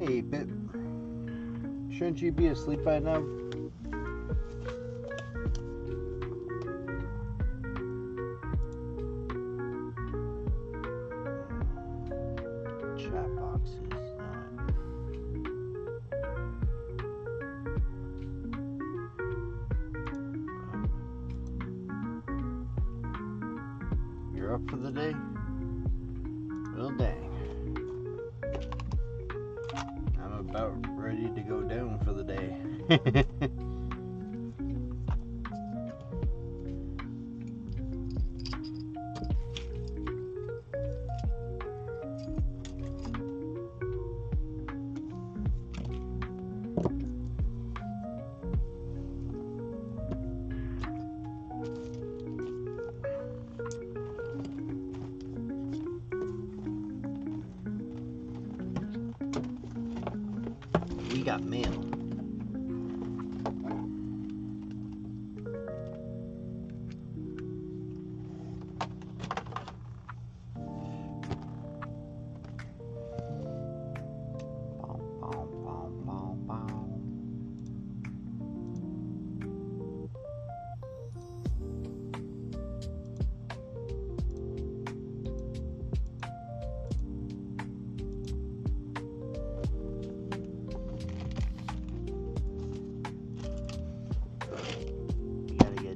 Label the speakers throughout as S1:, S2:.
S1: Hey, Pip. Shouldn't you be asleep by now? Chat box is not. You're up for the day? Well, dang. I'm about ready to go down for the day. We got mail.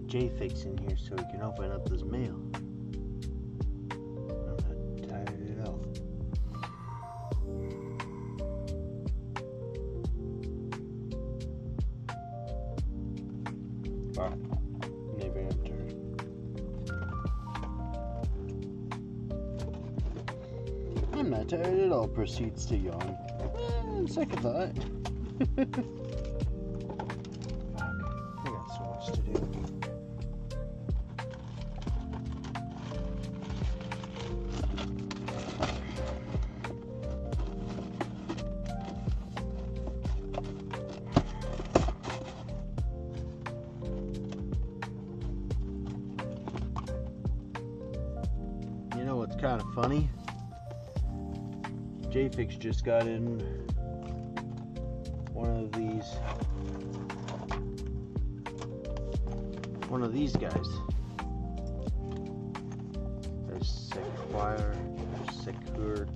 S1: J-Fix in here so we can open up this mail. I'm not tired at all. Wow, never enter. I'm not tired at all, proceeds to yawn. Second thought. I got so much to do. You know what's kind of funny? J-Fix just got in one of these guys. There's Sequire, there's Secure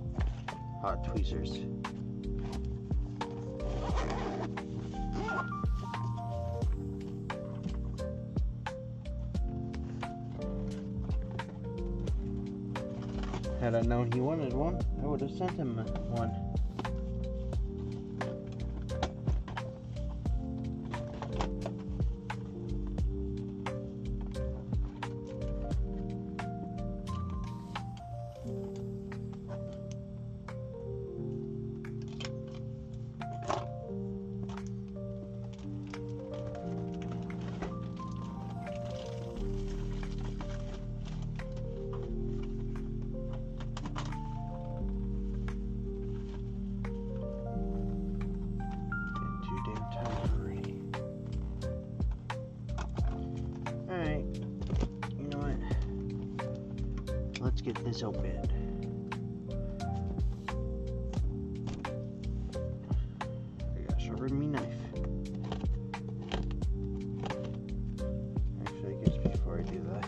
S1: hot tweezers. Had I known he wanted one, I would have sent him one. Alright, you know what? Let's get this opened. I gotta sharpen me knife. Actually, I guess before I do that,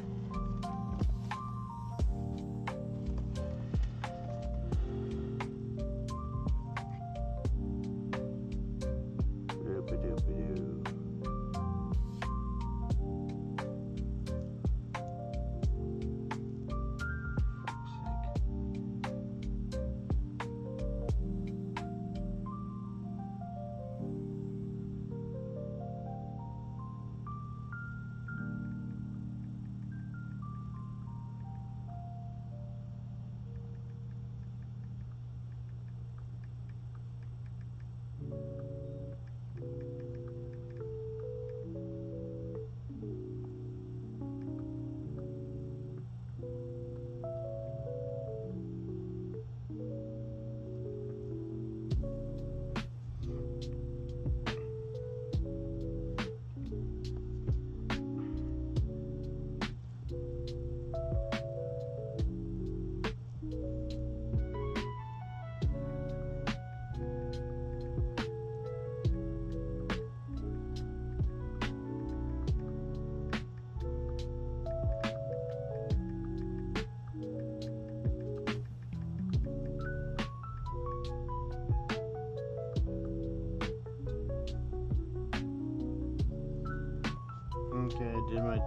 S1: did my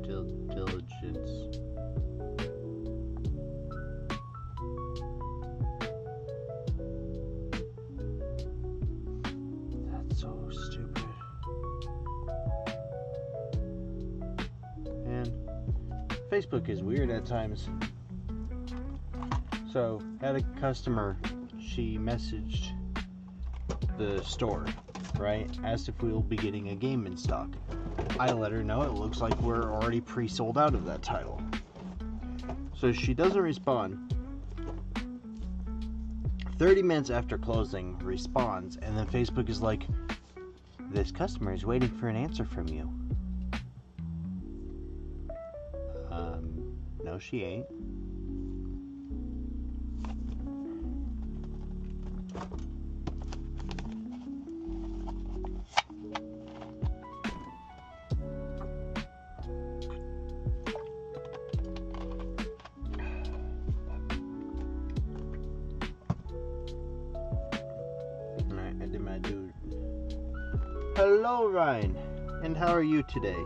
S1: diligence. That's so stupid. And Facebook is weird at times. So, had a customer, she messaged the store, right? Asked if we will be getting a game in stock. I let her know it looks like we're already pre-sold out of that title. So she doesn't respond. 30 minutes after closing, responds, and then Facebook is like, this customer is waiting for an answer from you. No, she ain't. Alright, I did my dude. Hello, Ryan, and how are you today?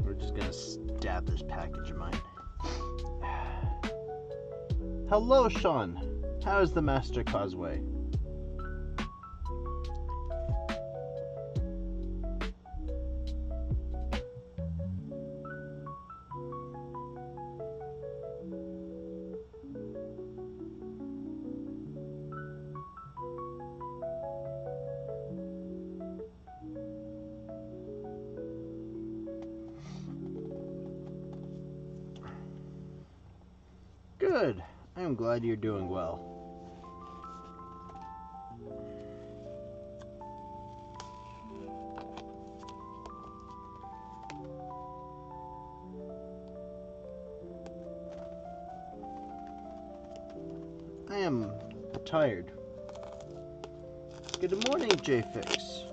S1: We're just gonna stab this package of mine. Hello, Sean. How is the Master Causeway? Good. I'm glad you're doing well. I am tired. Good morning, JFix.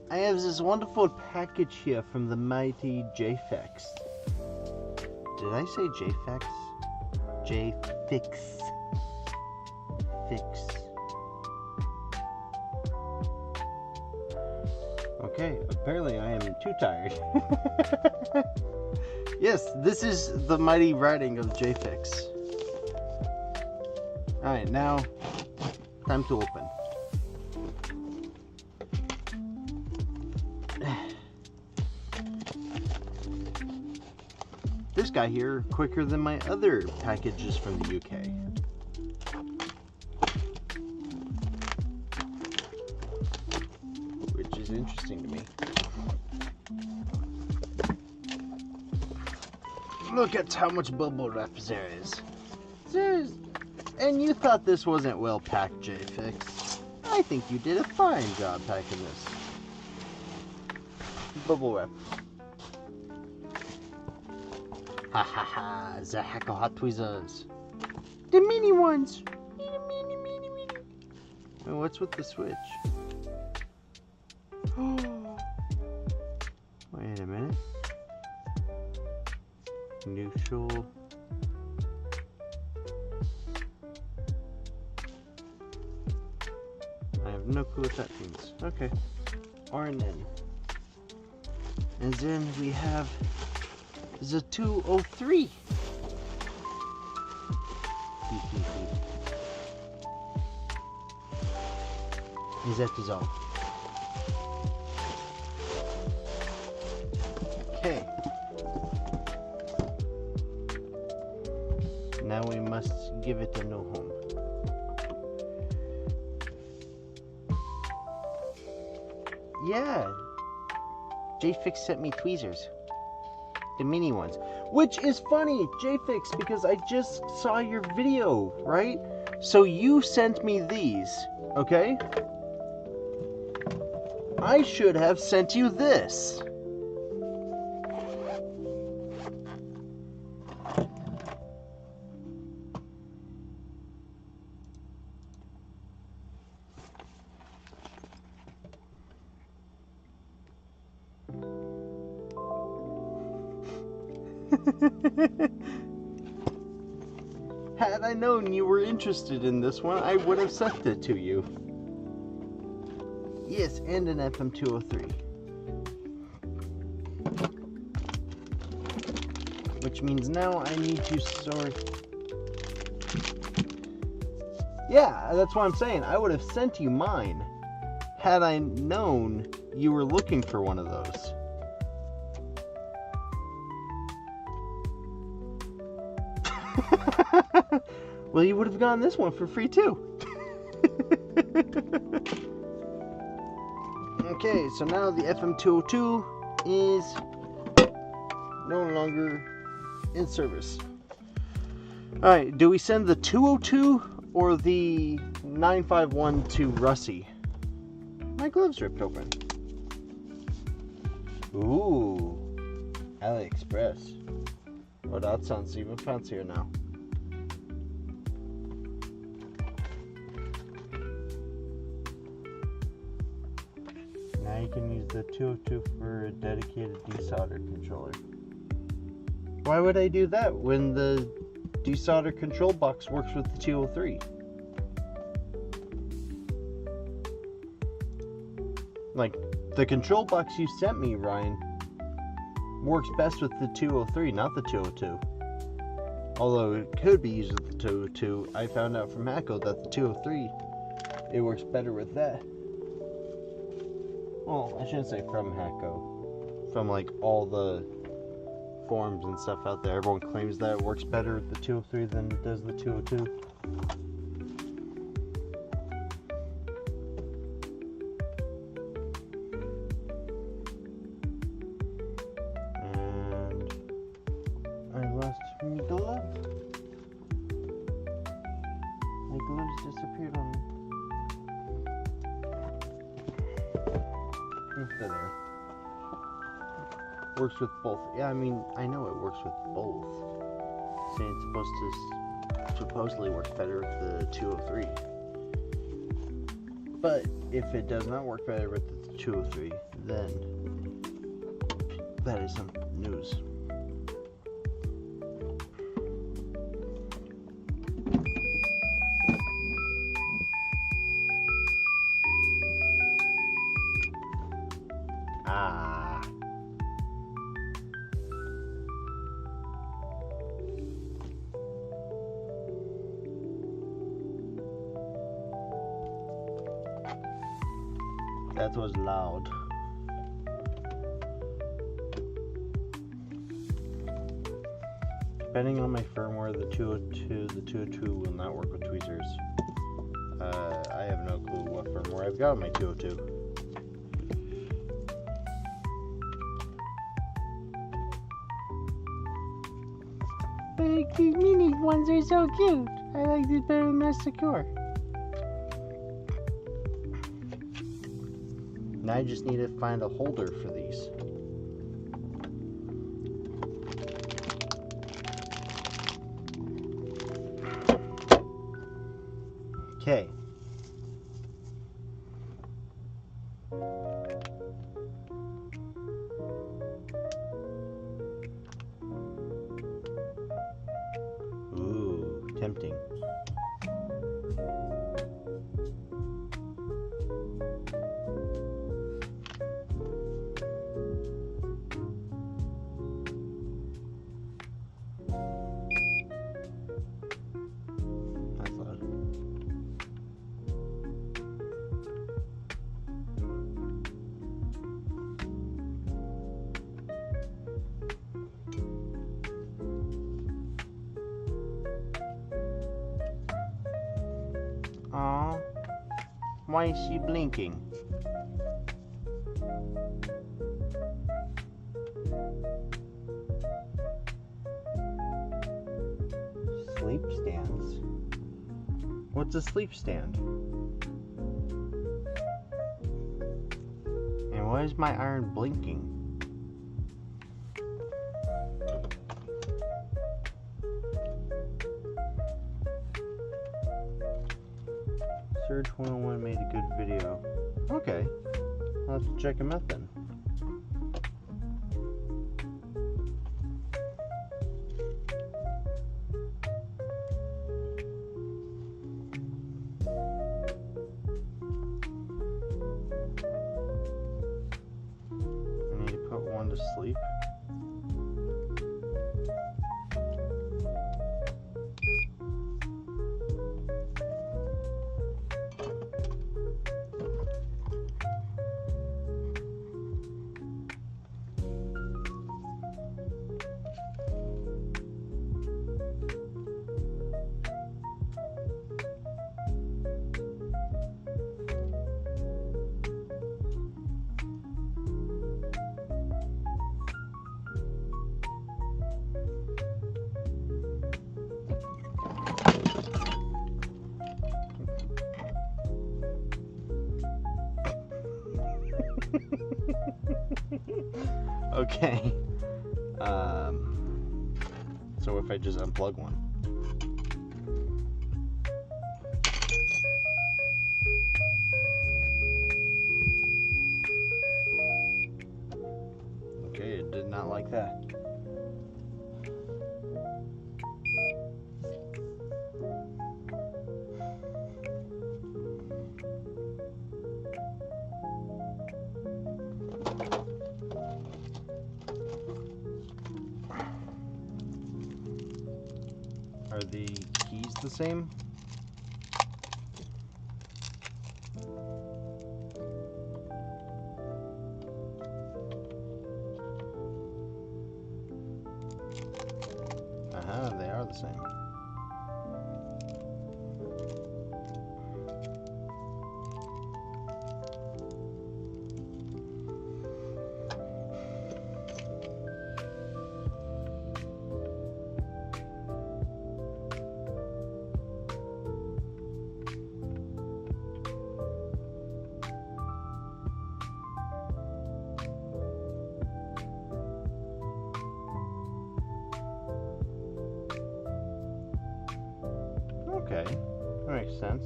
S1: I have this wonderful package here from the mighty JFix. Did I say JFix? JFix. Fix. Okay, apparently I am too tired. Yes, this is the mighty writing of JFix. Alright, now, time to open. This guy here quicker than my other packages from the UK. Which is interesting to me. Look at how much bubble wrap there is. And you thought this wasn't well packed, JFix. I think you did a fine job packing this. Bubble wrap. Ha ha ha, the Hacker Hot Tweezers. The mini ones. Mini. Wait, what's with the switch? Wait a minute. Neutral. I have no clue what that means. Okay. R and N. And then we have the 203. And that is all. Okay. Now we must give it a new home. Yeah. JFix sent me tweezers. The mini ones. Which is funny, JFix, because I just saw your video, right? So you sent me these, okay? I should have sent you this. Had I known you were interested in this one, I would have sent it to you. Yes, and an FM203. Which means now I need to sort... Yeah, that's what I'm saying. I would have sent you mine had I known you were looking for one of those. Well, you would have gotten this one for free too. Okay, so now the FM202 is no longer in service. Alright, do we send the 202 or the 951 to Russie? My gloves ripped open. Ooh, AliExpress. Oh, that sounds even fancier now. Now you can use the 202 for a dedicated desolder controller. Why would I do that when the desolder control box works with the 203? Like, the control box you sent me, Ryan, works best with the 203, not the 202. Although it could be used with the 202, I found out from Hacko that the 203, it works better with that. Well, I shouldn't say from Hacko. From like all the forums and stuff out there, everyone claims that it works better with the 203 than it does the 202. And I lost my glove. My gloves disappeared on me. There. Works with both. Yeah, I mean, I know it works with both. Saying it's supposedly works better with the 203. But if it does not work better with the 203, then that is some news. That was loud. Depending on my firmware, the 202 will not work with tweezers. I have no clue what firmware I've got on my 202. But the mini ones are so cute. I like it better than the secure. Now I just need to find a holder for these. Okay. Ooh, tempting. Aw, why is she blinking? Sleep stands? What's a sleep stand? And why is my iron blinking? Surge 101 made a good video. Okay, I'll have to check him out then. sound asleep? Okay. So if I just unplug one. Okay, it did not like that. Are the keys the same? They are the same. Okay, that makes sense.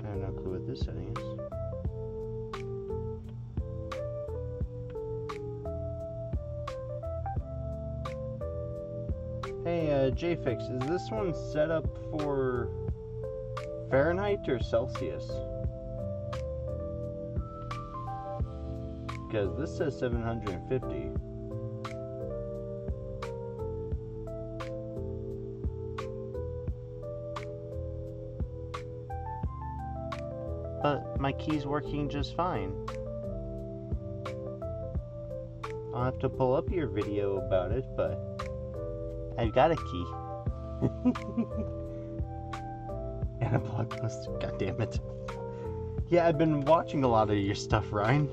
S1: I have no clue what this setting is. Hey, JFix, is this one set up for Fahrenheit or Celsius? Because this says 750. But my key's working just fine. I'll have to pull up your video about it, but I've got a key. And a blog post. God damn it. Yeah, I've been watching a lot of your stuff, Ryan.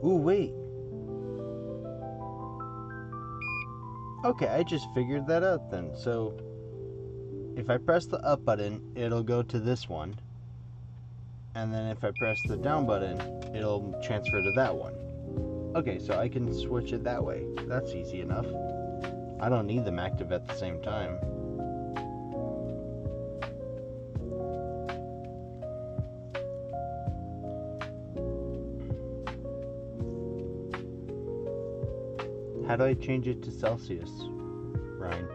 S1: Ooh, wait. Okay, I just figured that out then. So, if I press the up button, it'll go to this one. And then if I press the down button, it'll transfer to that one. Okay, so I can switch it that way. That's easy enough. I don't need them active at the same time. How do I change it to Celsius, Ryan?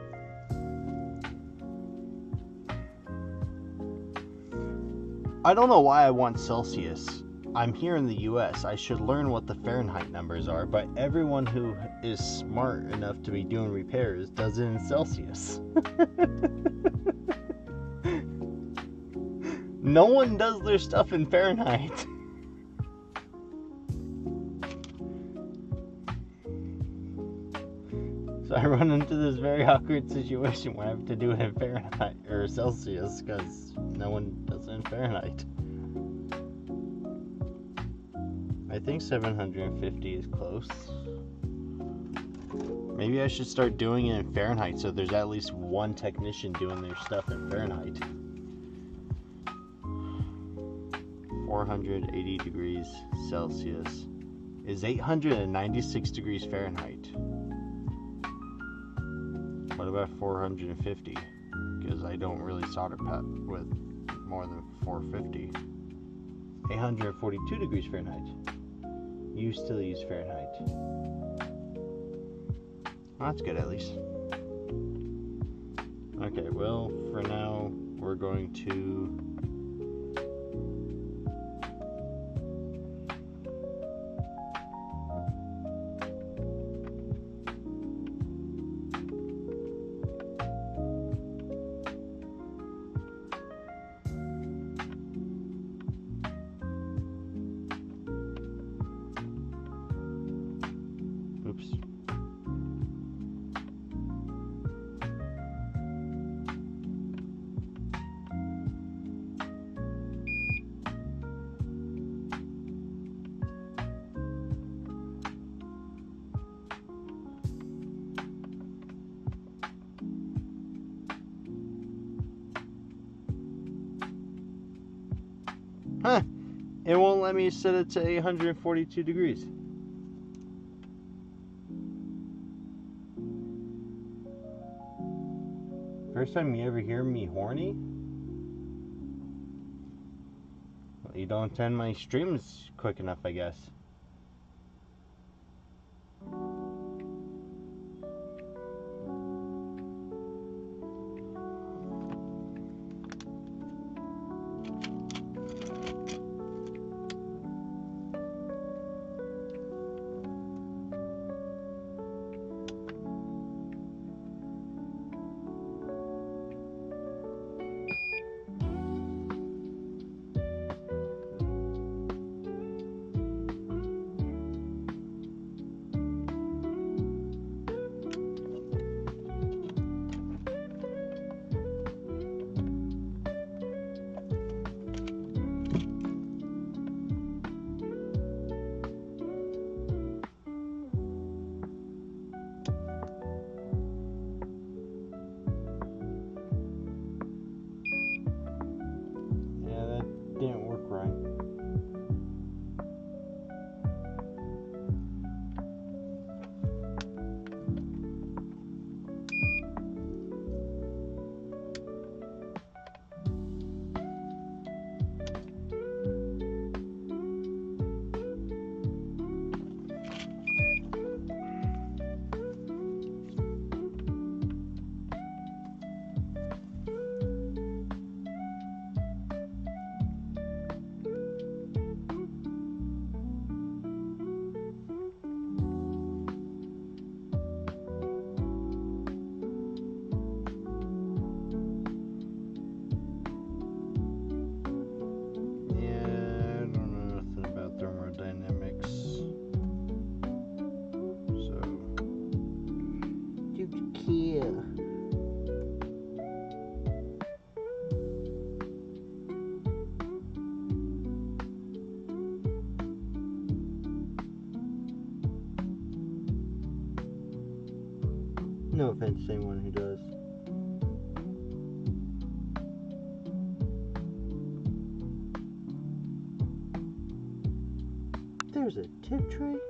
S1: I don't know why I want Celsius. I'm here in the US. I should learn what the Fahrenheit numbers are, but everyone who is smart enough to be doing repairs does it in Celsius. No one does their stuff in Fahrenheit. So I run into this very awkward situation where I have to do it in Fahrenheit or Celsius because no one does it in Fahrenheit. I think 750 is close. Maybe I should start doing it in Fahrenheit so there's at least one technician doing their stuff in Fahrenheit. 480 degrees Celsius is 896 degrees Fahrenheit. What about 450? Because I don't really solder with more than 450. 842 degrees Fahrenheit. You still use Fahrenheit. Well, that's good at least. Okay, well, for now, we're going to oops. Huh, it won't let me set it to 842 degrees. First time you ever hear me horny? Well, you don't attend my streams quick enough, I guess. Didn't work right. No offense to anyone who does. There's a tip tray?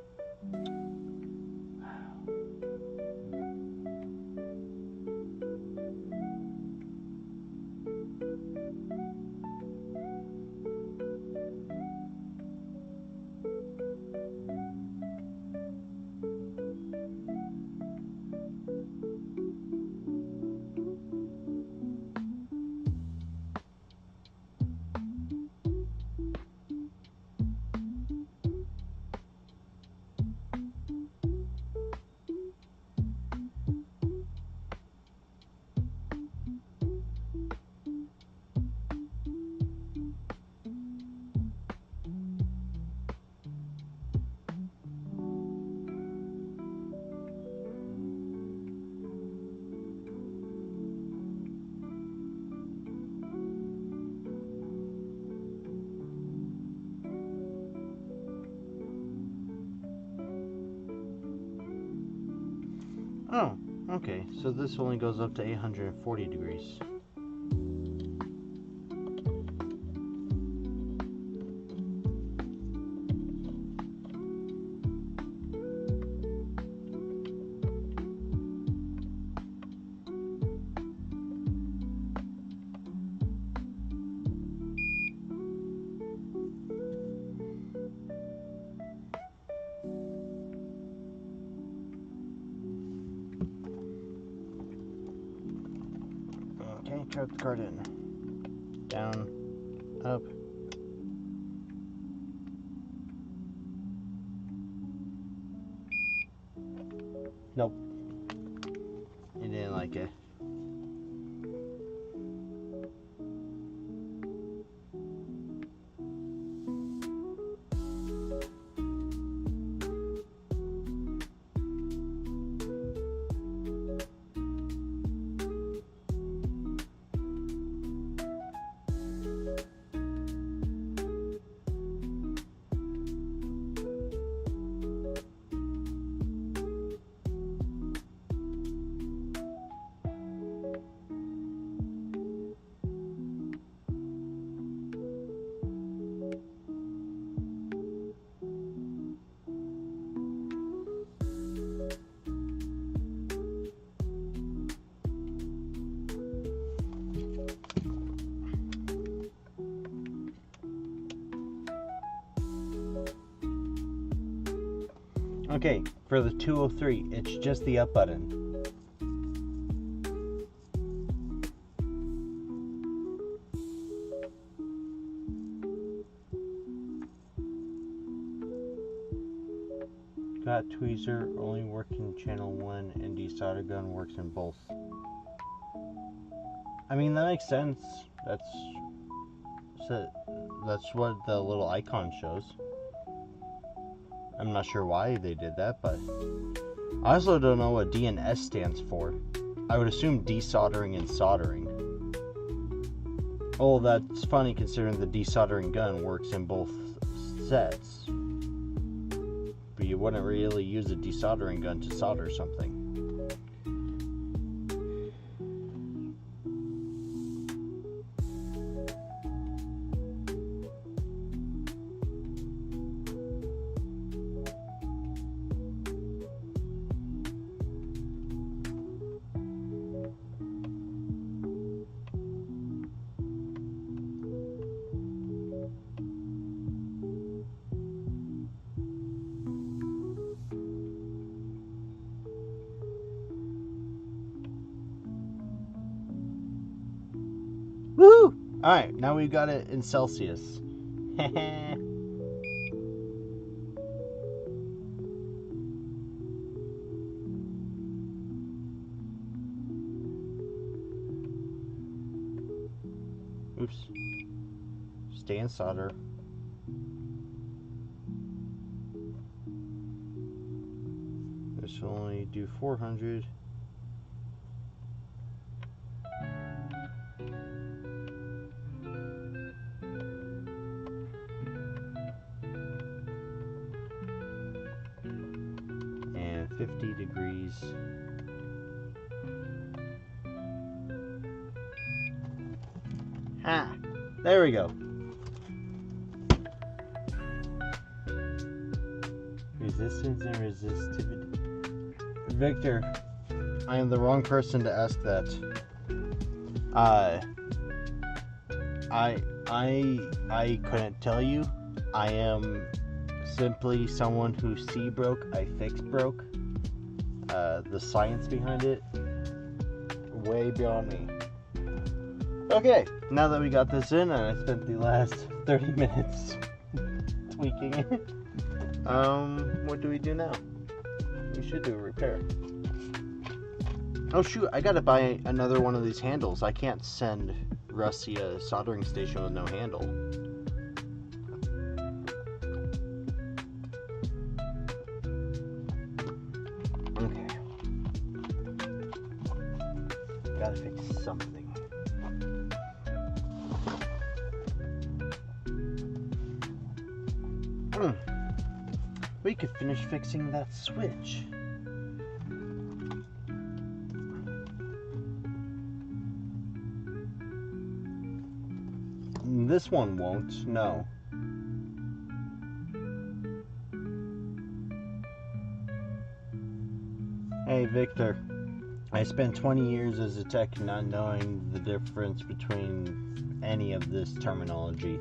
S1: Okay, so this only goes up to 840 degrees. Okay, trap the card in. Down, up. Nope. He didn't like it. Okay, for the 203, it's just the up button. Got tweezer only working channel 1 and desolder gun works in both. I mean, that makes sense. That's what the little icon shows. I'm not sure why they did that, but I also don't know what D and S stands for. I would assume desoldering and soldering. Oh, that's funny considering the desoldering gun works in both sets. But you wouldn't really use a desoldering gun to solder something. Woo! Alright, now we've got it in Celsius. Oops. Stay in solder. This will only do 400. And 50 degrees. Ah, there we go. Resistance and resistivity. Victor, I am the wrong person to ask that. I couldn't tell you. I am simply someone who see broke, I fix broke. The science behind it, way beyond me. Okay, now that we got this in, and I spent the last 30 minutes tweaking it, what do we do now? We should do a repair. Oh shoot, I gotta buy another one of these handles. I can't send Rusty a soldering station with no handle. Okay. Gotta fix something. We could finish fixing that switch. This one won't, no. Hey, Victor. I spent 20 years as a tech not knowing the difference between any of this terminology.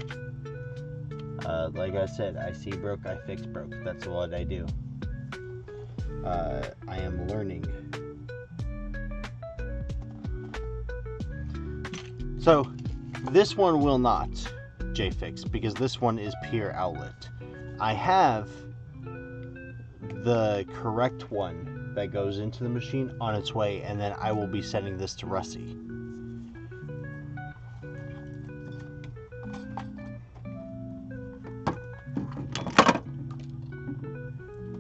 S1: Like I said, I see broke, I fix broke. That's what I do. I am learning. So, this one will not JFix because this one is pure outlet. I have the correct one that goes into the machine on its way, and then I will be sending this to Rusty.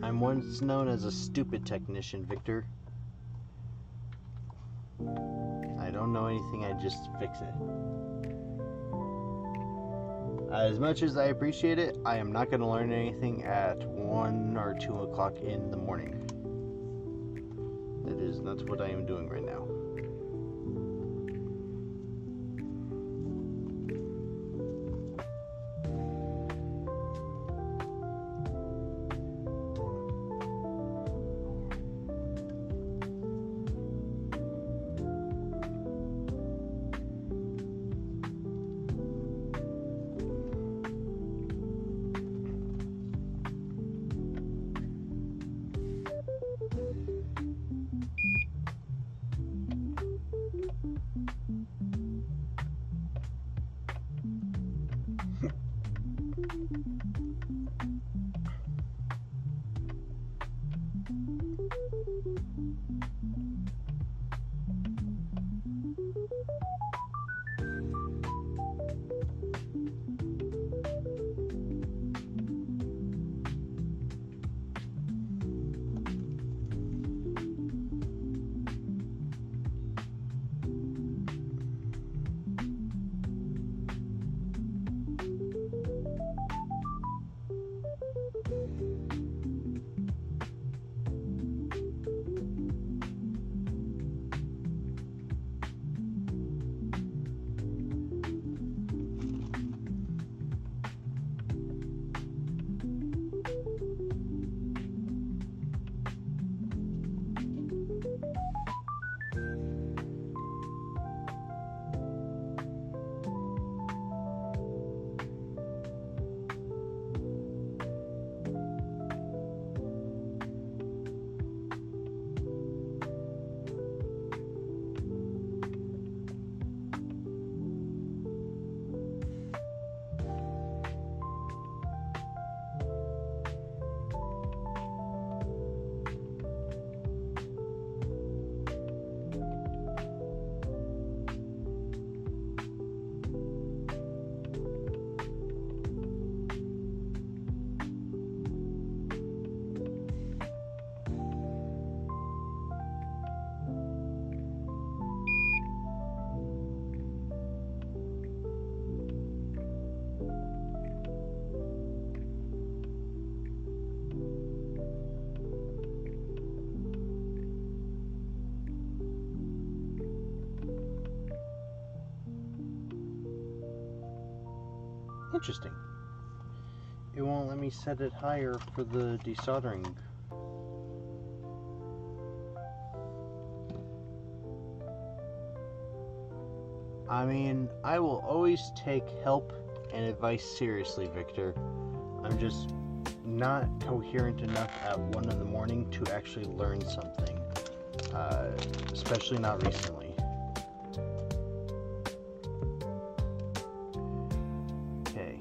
S1: I'm once known as a stupid technician, Victor. I don't know anything, I just fix it. As much as I appreciate it, I am not going to learn anything at 1 or 2 o'clock in the morning. That's what I am doing right now. Interesting. It won't let me set it higher for the desoldering. I mean, I will always take help and advice seriously, Victor. I'm just not coherent enough at 1 in the morning to actually learn something. Especially not recently. Okay.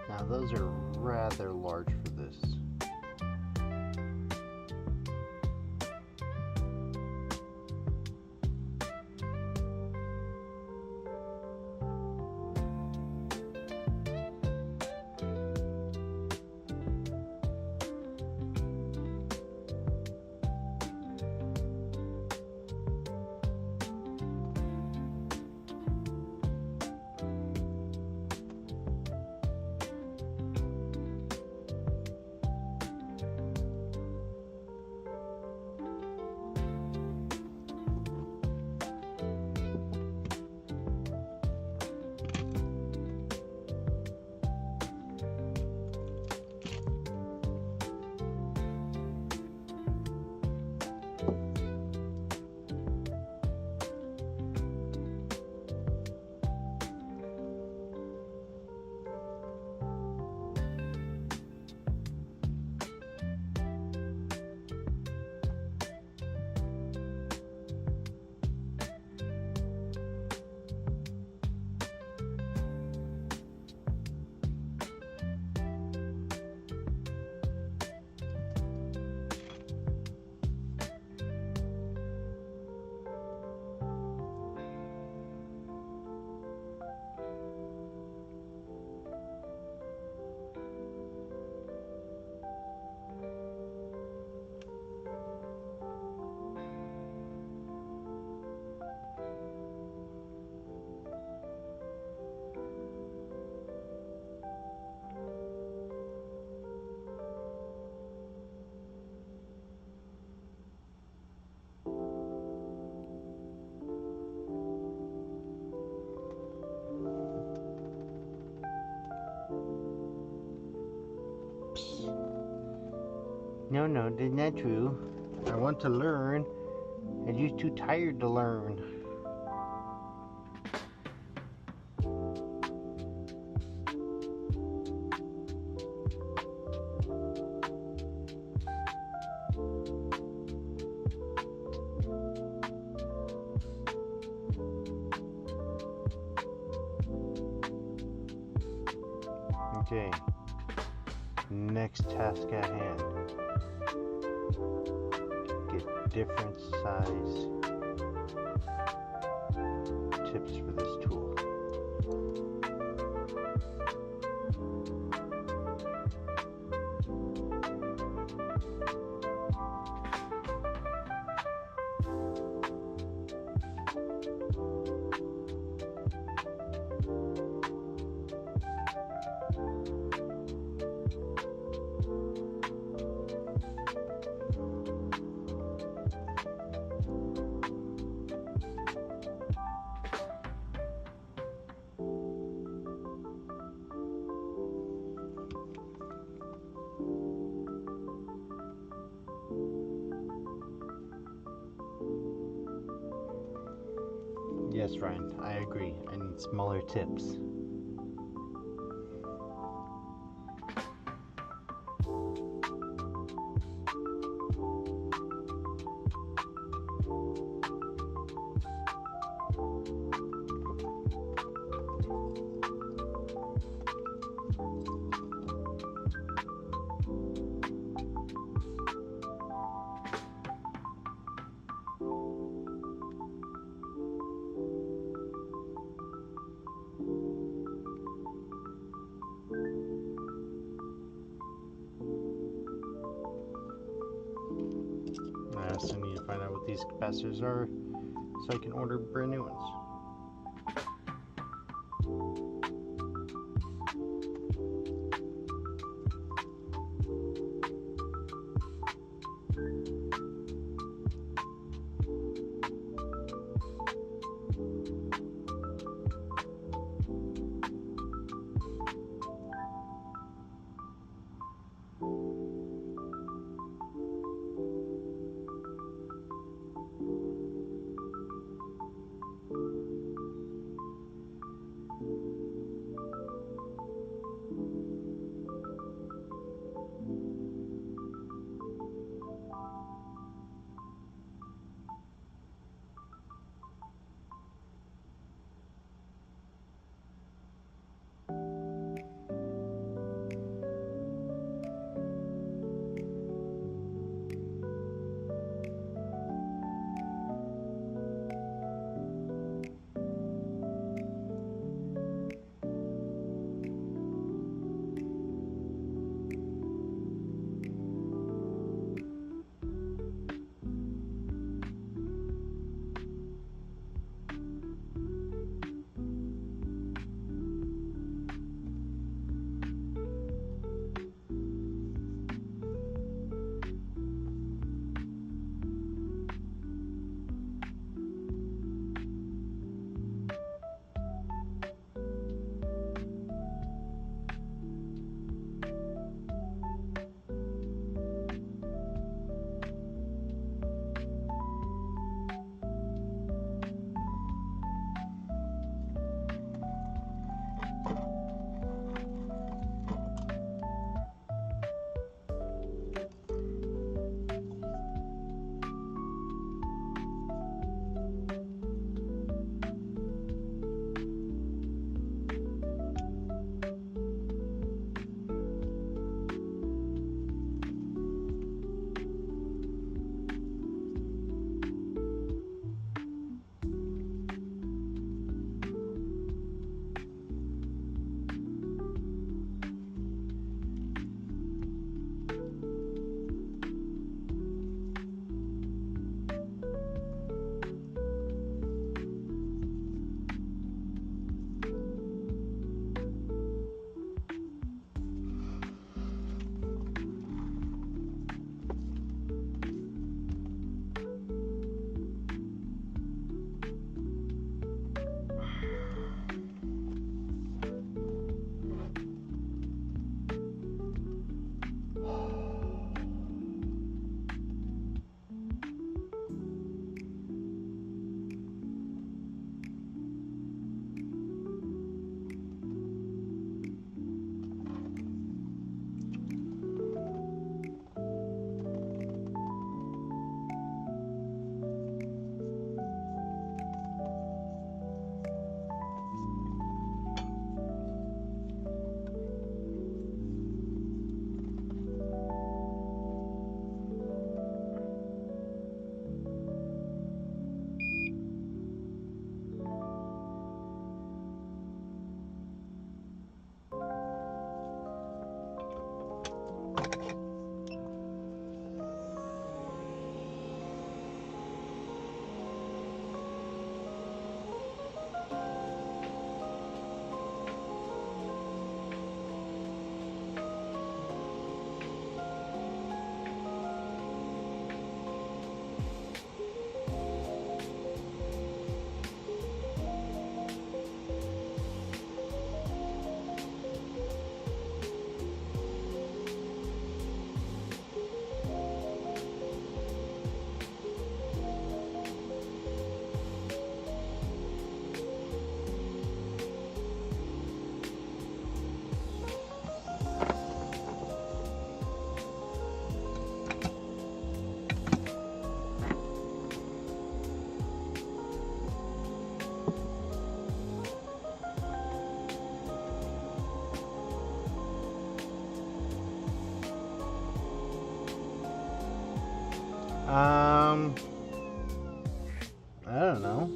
S1: Now those are rather large for this. No, that's not true. I want to learn, and you're too tired to learn. Okay, next task at hand. Get different size tips for this tool. Yes, Ryan, I agree. I need smaller tips. I also need to find out what these capacitors are so I can order brand new ones. I don't know.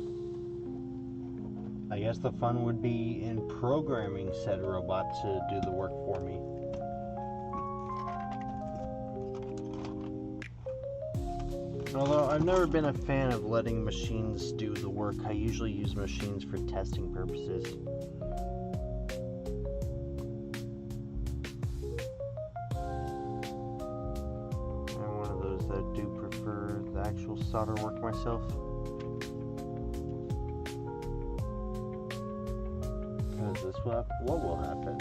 S1: I guess the fun would be in programming said robot to do the work for me. Although I've never been a fan of letting machines do the work. I usually use machines for testing purposes. I'm one of those that do prefer the actual solder work myself. Because what will happen?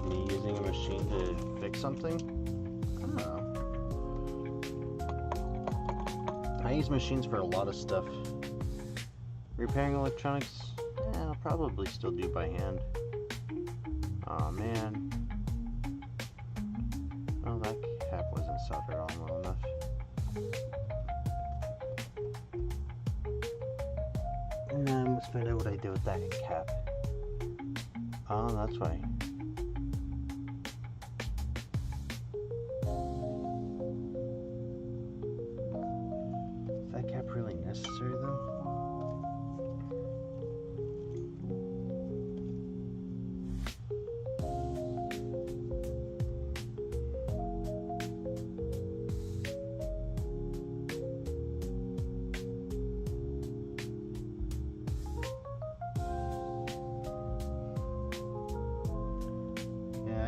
S1: Me using a machine to fix something? I don't know. I use machines for a lot of stuff. Repairing electronics, I'll probably still do by hand. Aw, man. Well, that cap wasn't soldered on well enough. Now I must find out what I did with that cap. Oh, that's why. Is that cap really necessary though?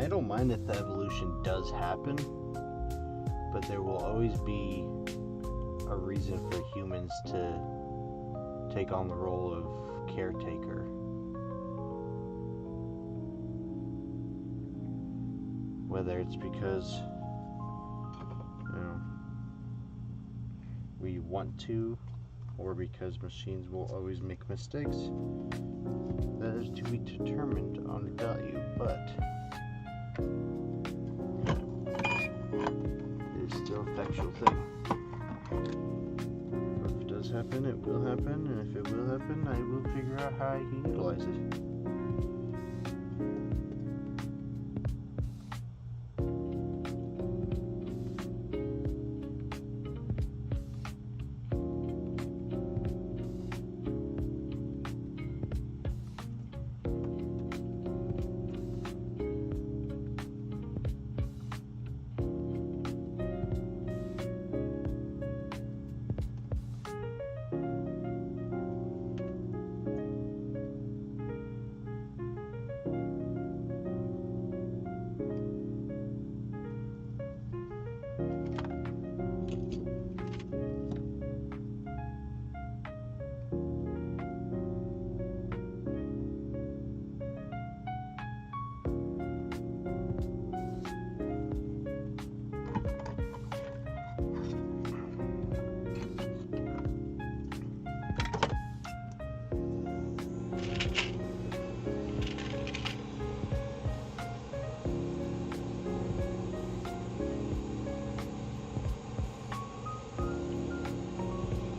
S1: I don't mind if the evolution does happen, but there will always be a reason for humans to take on the role of caretaker. Whether it's because, we want to, or because machines will always make mistakes, that is to be determined on value, but it is still a factual thing. If it does happen, it will happen, and if it will happen, I will figure out how I can utilize it.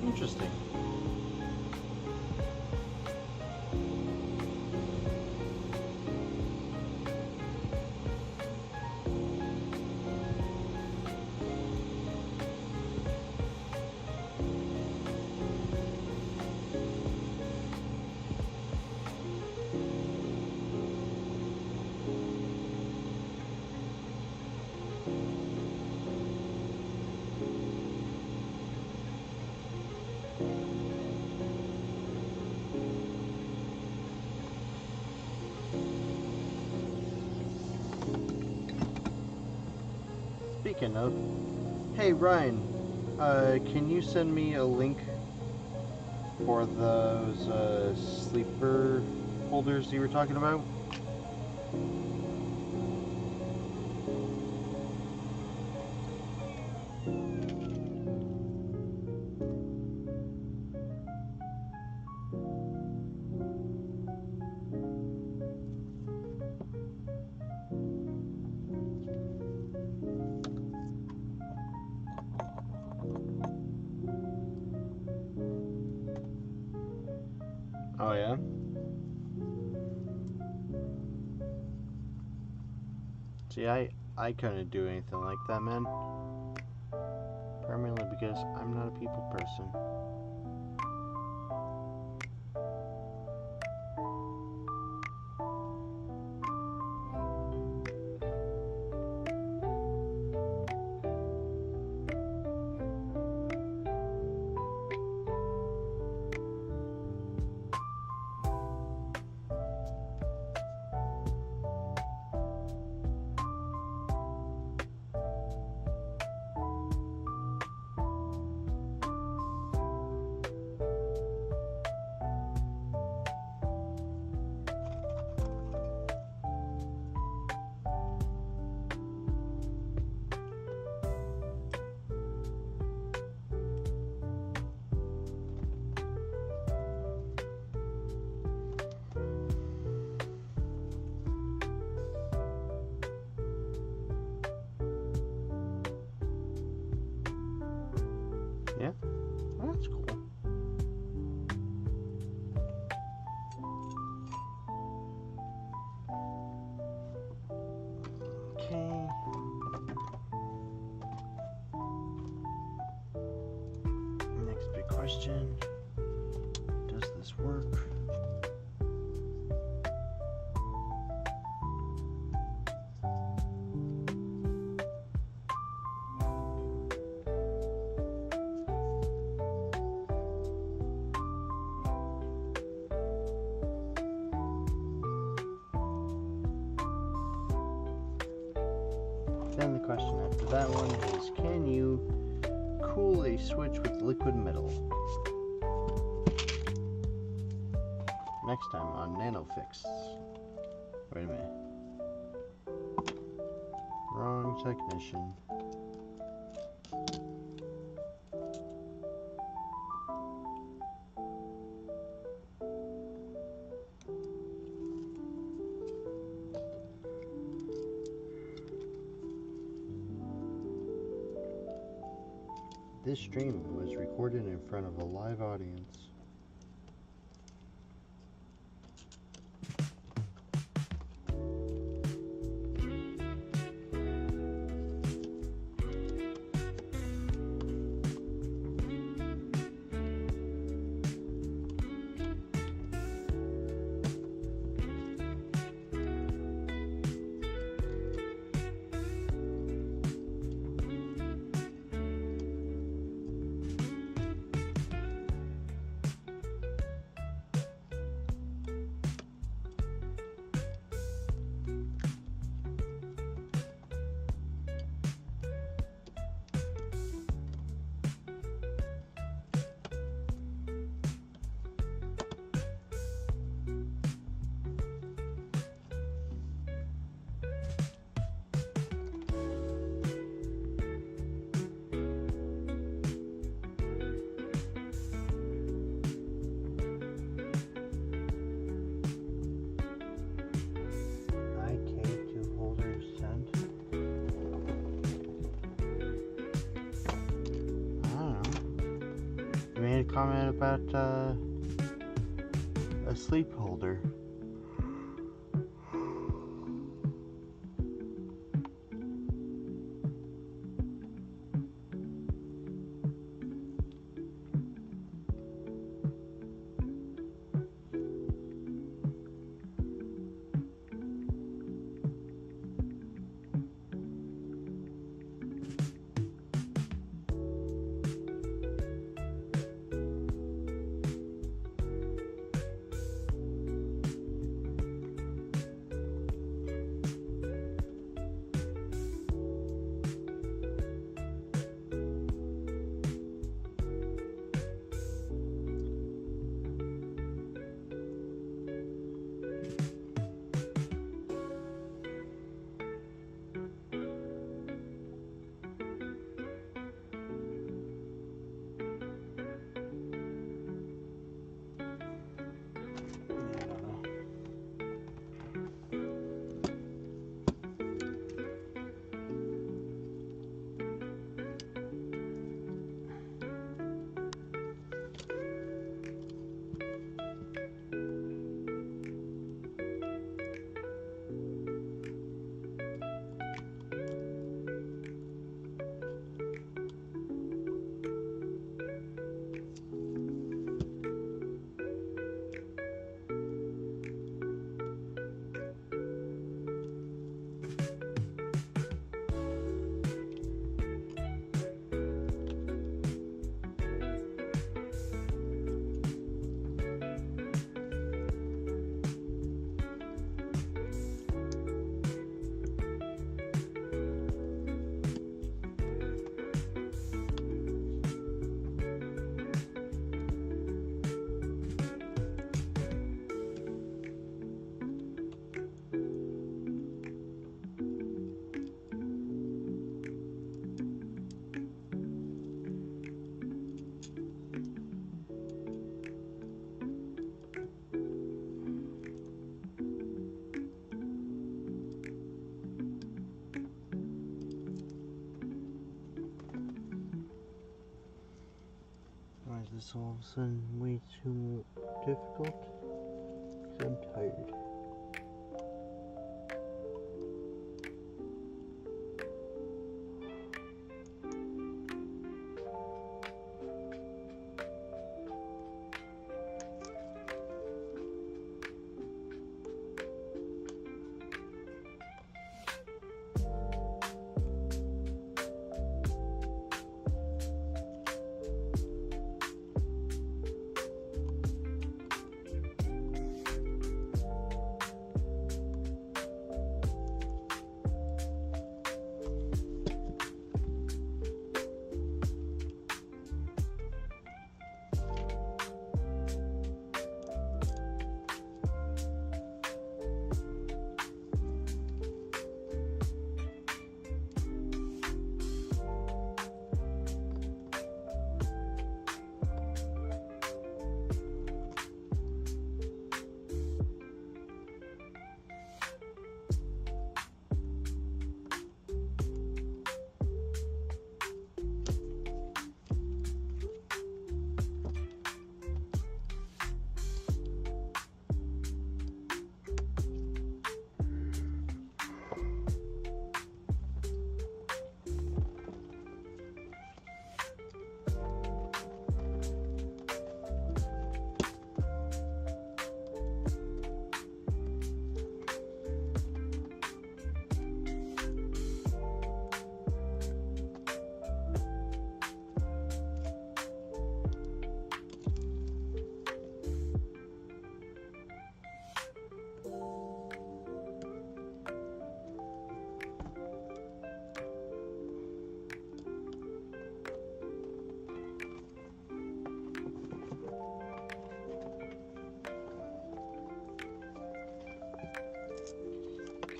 S1: Interesting. Speaking of, hey Ryan, can you send me a link for those sleeper holders you were talking about? Oh yeah? See, I couldn't do anything like that, man. Primarily because I'm not a people person. Yeah, that's cool. Okay. Next big question. Does this work? Then the question after that one is, can you cool a switch with liquid metal? Next time on NanoFix. Wait a minute. Wrong technician. This stream was recorded in front of a live audience. Made a comment about a sleep holder. this all of a sudden way too difficult? 'Cause I'm tired.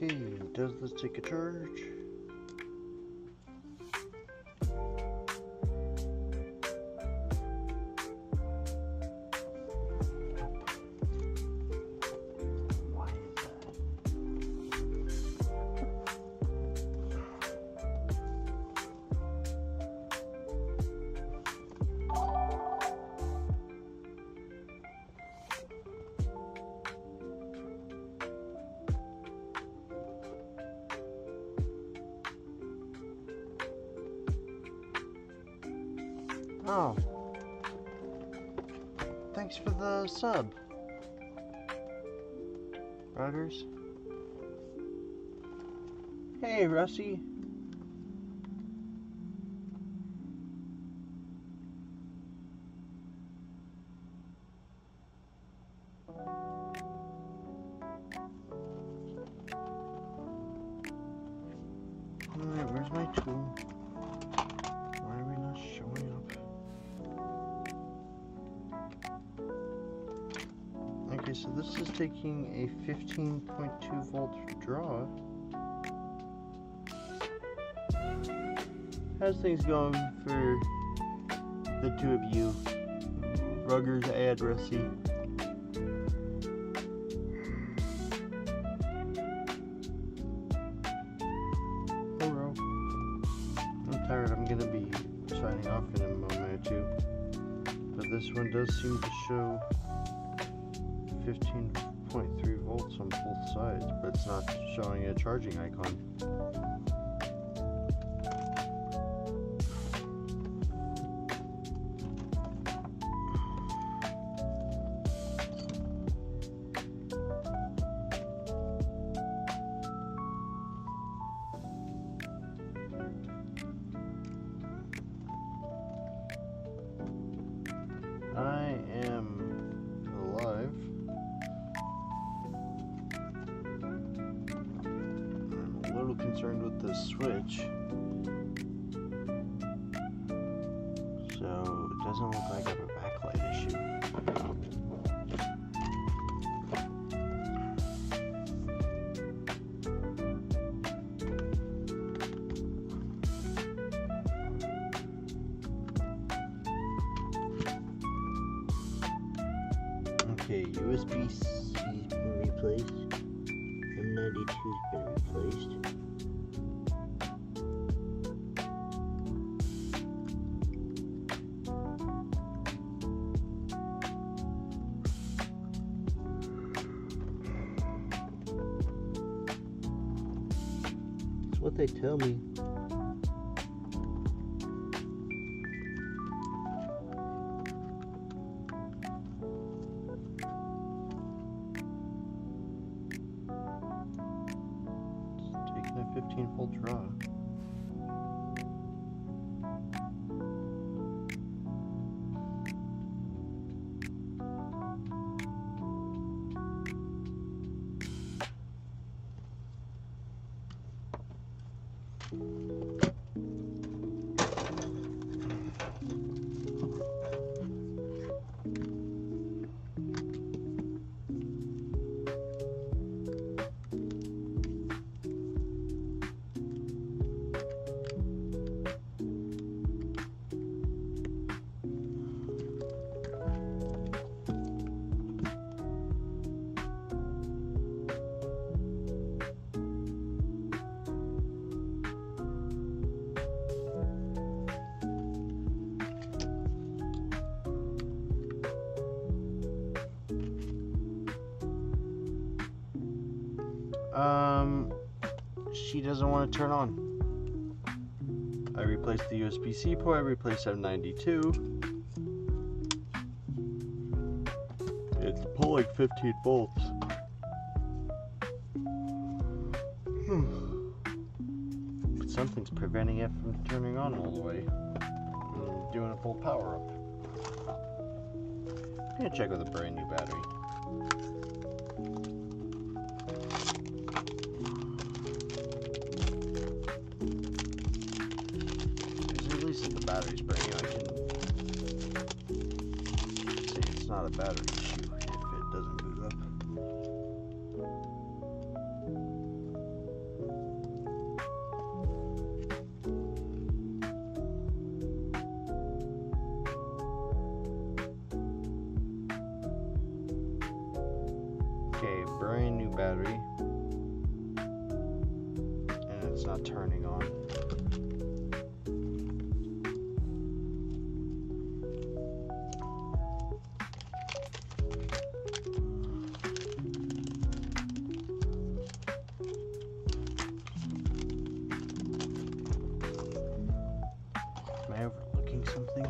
S1: Okay, does this take a charge? Why is that? Oh, thanks for the sub, Ruggers. Hey, Rusty. Alright, where's my tool? Why are we not showing up? Okay, so this is taking a 15.2 volt draw. How's things going for the two of you, Ruggers and Rusty? Hello. I'm tired. I'm gonna be signing off in a moment or two. But this one does seem to show 15.3 volts on both sides, but it's not showing a charging icon. I am alive. I'm a little concerned with the switch. So it doesn't look like I have a backlight issue. Okay, USB-C's been replaced. M92's been replaced. what they tell me. It's taking a 15-volt draw. She doesn't want to turn on. I replaced the USB-C port, I replaced 792. It's pulling 15 volts. But something's preventing it from turning on all the way. And doing a full power up. I'm gonna check with a brand new battery. The battery's brand new. I can say it's not a battery issue if it doesn't boot up. Okay, brand new battery, and it's not turning on. Am I overlooking something?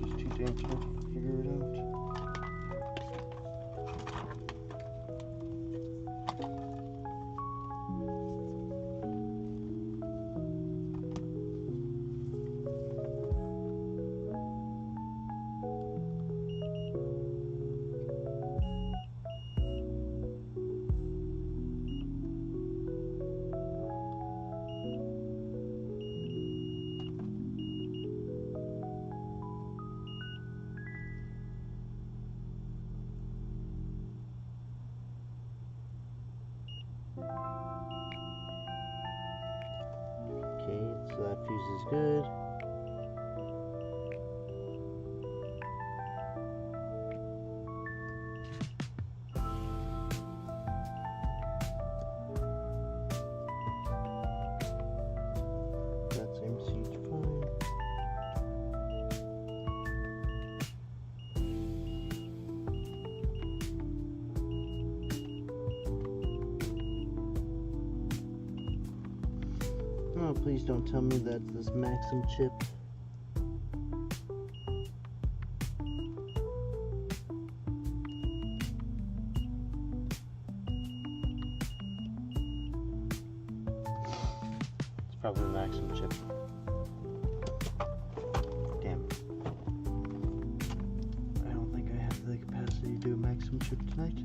S1: Just too damn slow to figure it out. Okay, so that fuse is good. That seems fine. Oh, please don't tell me that's this Maxim chip. It's probably the Maxim chip. Damn. I don't think I have the capacity to do a Maxim chip tonight.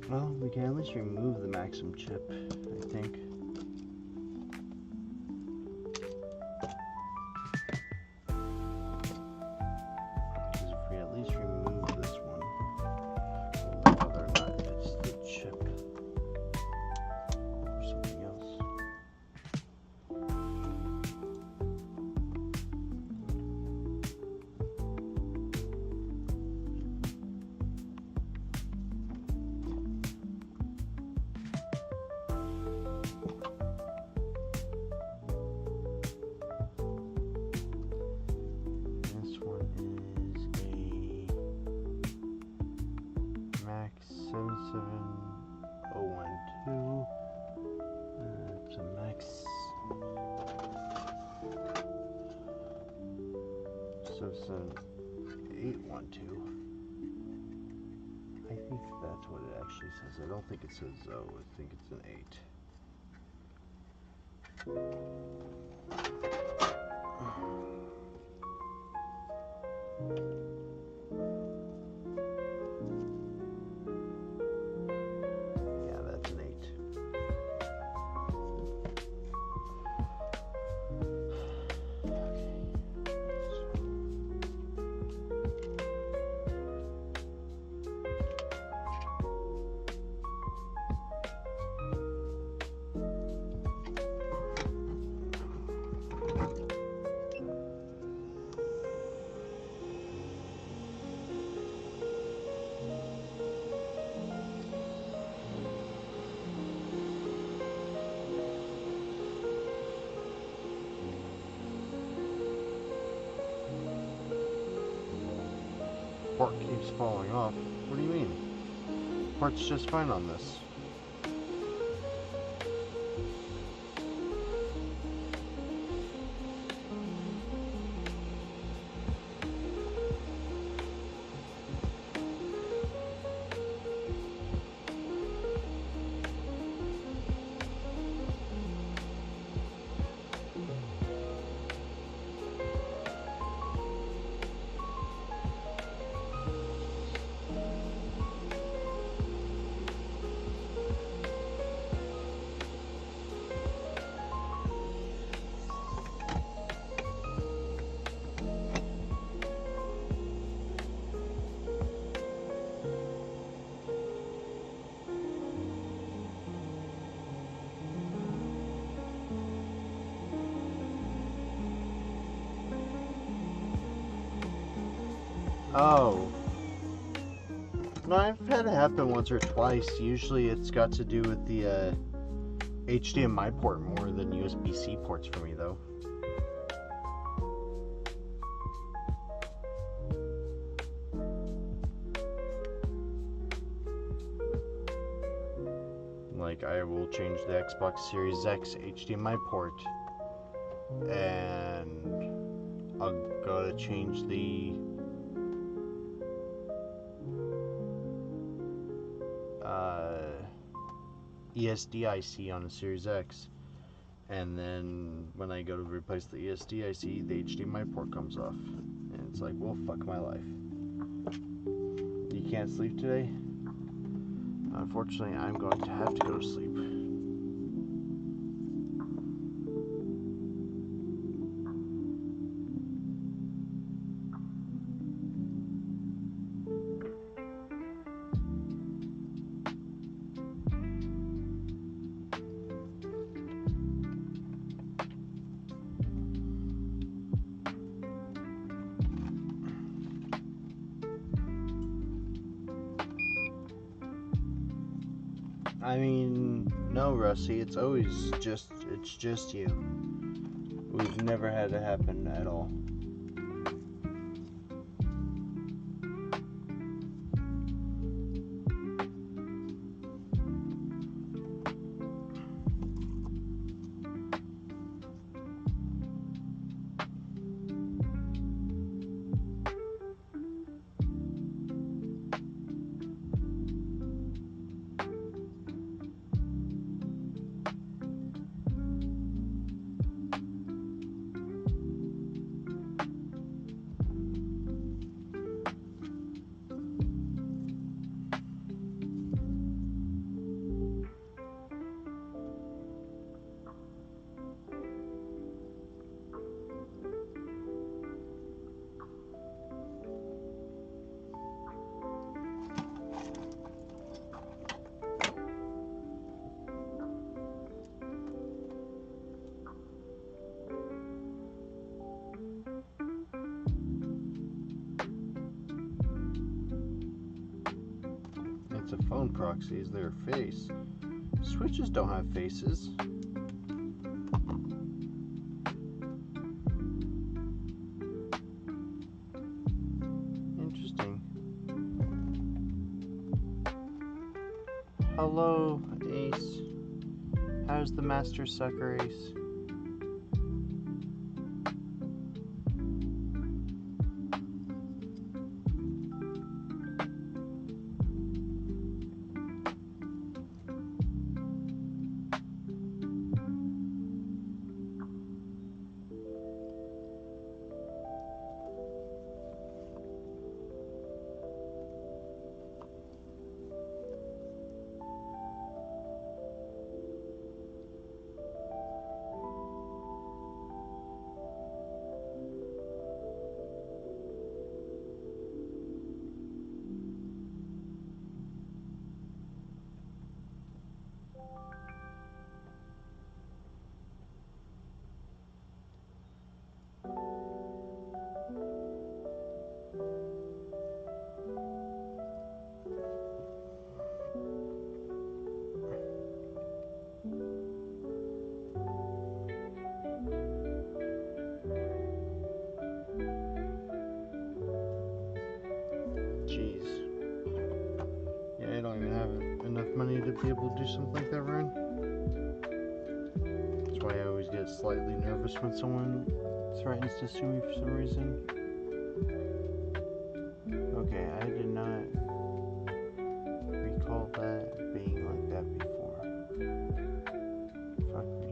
S1: Well, we can at least remove the Maxim chip, I think. Because if we at least remove this one, whether or not it's So it's an 812. I think that's what it actually says. I don't think it says 0. I think it's an 8. Yeah, that's an 8. Port keeps falling off. What do you mean? Port's just fine on this. Oh. No, I've had it happen once or twice. Usually it's got to do with the HDMI port more than USB-C ports for me, though. Like, I will change the Xbox Series X HDMI port, and I'll go to change the ESD IC on a Series X, and then when I go to replace the ESD IC, the HDMI port comes off, and it's like, well, fuck my life. You can't sleep today? Unfortunately, I'm going to have to go to sleep. I mean, no, Rusty, it's just you. We've never had it happen at all. It's a phone proxy, is their face. Switches don't have faces. Interesting. Hello, Ace. How's the Master Sucker, Ace? might be able to do something like that, Ryan. That's why I always get slightly nervous when someone threatens to sue me for some reason. Okay, I did not recall that being like that before. Fuck me.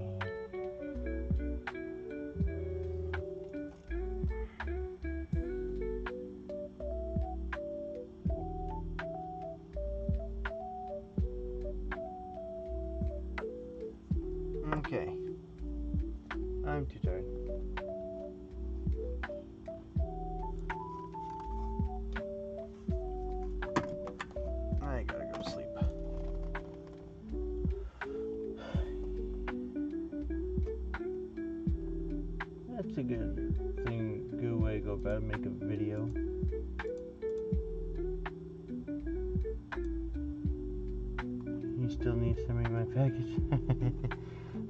S1: Okay. I'm too tired. I gotta go to sleep. That's a good thing, good way to go about it, make a video. You still need to send me my package?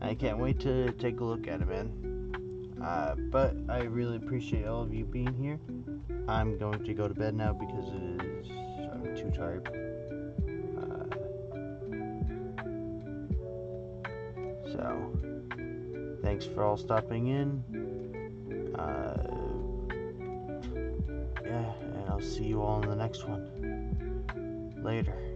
S1: I can't wait to take a look at it, man. But I really appreciate all of you being here. I'm going to go to bed now because I'm too tired. So, thanks for all stopping in. Yeah, and I'll see you all in the next one. Later.